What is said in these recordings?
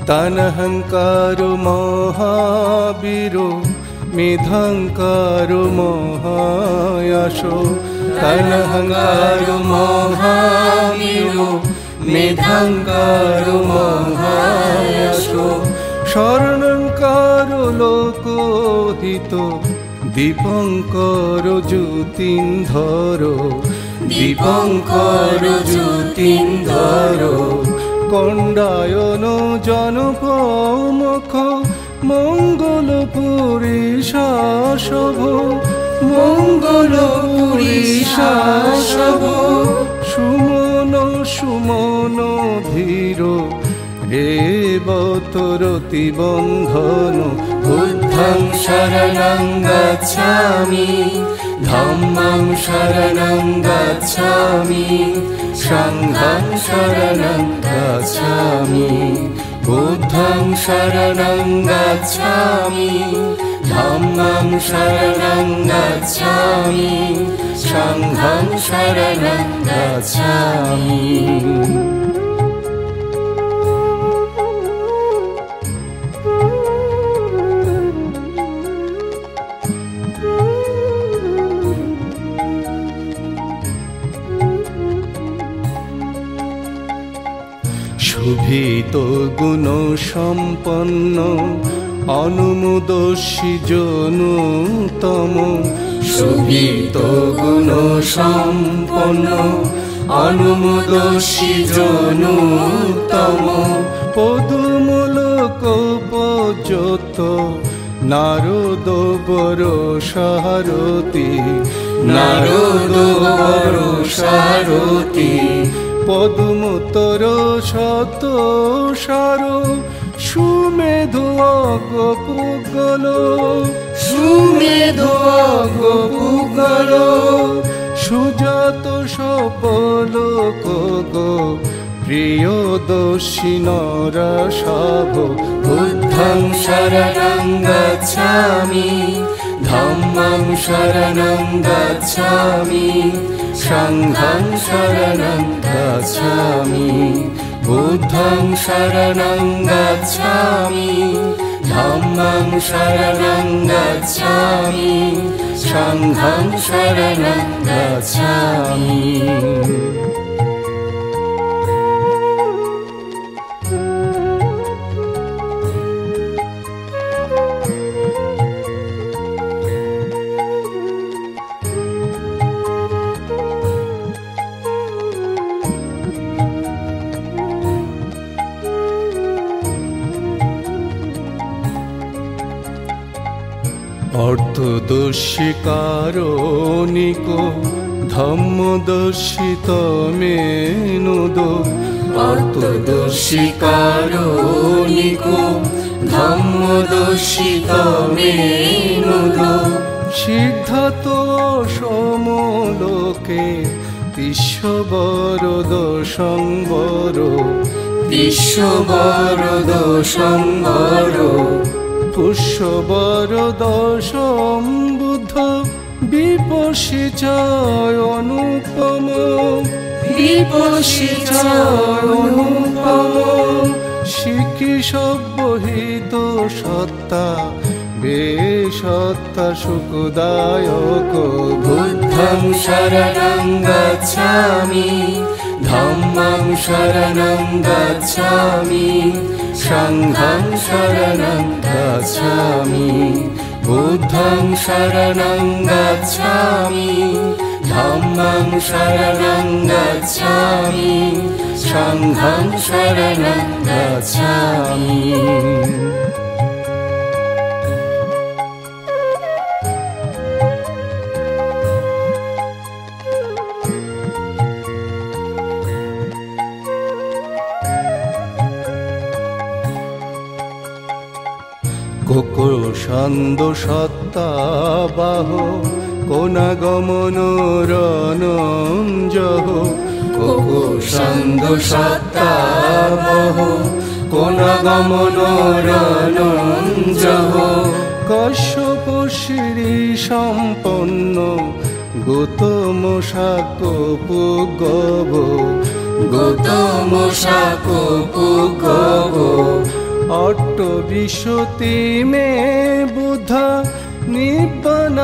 তানহংকার মহাবীর মেধাঙ্কার মহায়াস তানহংকার মহাবীর মেধাঙ্কার মহায়াস স্বর্ণঙ্কার লোকহিত দীপঙ্কর জ্যোতিন্ধর দীপঙ্কর জ্যোতিন্ধর কণ্ডায়ন জনপমুখ মঙ্গলপুরী শাসভ মঙ্গলপুরী শাসভ সুমন সুমন ধীর রেবতরতি বন্ধন বুদ্ধং শরণং গচ্ছামি ধম্মং শরণং গচ্ছামি সংঘং শরণং গচ্ছামি বুদ্ধং শরণং গচ্ছামি ধম্মং শরণং গচ্ছামি সংঘং শরণং গচ্ছামি শোভিত গুণ সম্পন্ন অনুমোদস্যি জনুতম শোভিত গুণ সম্পন্ন অনুমোদস্যি জনুতম পদুমূলক পর্যত নারদ বর সারথি নারদ বর সারথি পদুমতর শত সার সুমেধু অগপুগল সুমেধু অগপুগল সুজাত সবল কগ প্রিয়দর্শী নরসভ বুদ্ধং শরণং গচ্ছামি ধম্মং শরণং গচ্ছামি সংঘং শরণং গচ্ছামি বুদ্ধং শরণং গচ্ছামি ধম্মং শরণং গচ্ছামি সংঘং শরণং গচ্ছামি অর্থদর্শী কারণিক ধম্মদর্শী তমেনুদ অর্থদর্শী কারণিক ধম্মদর্শী তমেনুদ সিদ্ধাত সমলোকে বিশ্ববরদ সংবর বিশ্ববরদ সংবর পুষ্যবরদ সম্বুদ্ধ বিপশি চয় অনুপম বিপশি চয় অনুপম শিখি সব্যহিত সত্তা বেসত্তা সুখদায়ক বুদ্ধং শরণং গচ্ছামি ধম্মং শরণং গচ্ছামি সংঘং শরণং গচ্ছামি বুদ্ধং শরণং গচ্ছামি ধম্মং শরণং গচ্ছামি সংঘং শরণং গচ্ছামি কোকোষান্দ সত্তাবাহ কোনাগমন রণঞ্জহ কোকোষান্দ সত্তাবাহ কোনাগমন রণঞ্জহ কশ্যপ শ্রী সম্পন্ন গৌতম শাকোপুগব গৌতম শাকোপুগব অট্টবিংশতি মে বুদ্ধা নিব্বানামতদায়ক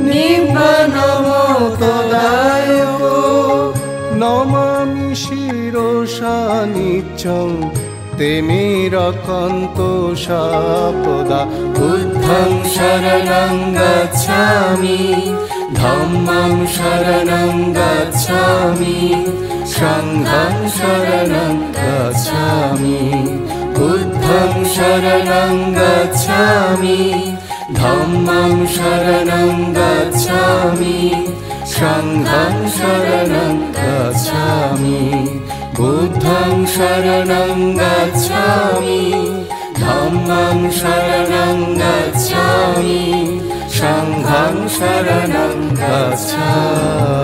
নিব্বানামতদায়ক নমামি শিরসা নিত্যং তে মেরকন্ত সাপদা বুদ্ধং শরণং গচ্ছামি ধম্মং শরণং গচ্ছামি সংঘং শরণং গচ্ছামি বুদ্ধং শরণং গচ্ছামি ধম্মং শরণং গচ্ছামি সংঘং শরণং গচ্ছামি বুদ্ধং শরণং গচ্ছামি ধম্মং শরণং গচ্ছামি সংঘং শরণং গচ্ছামি।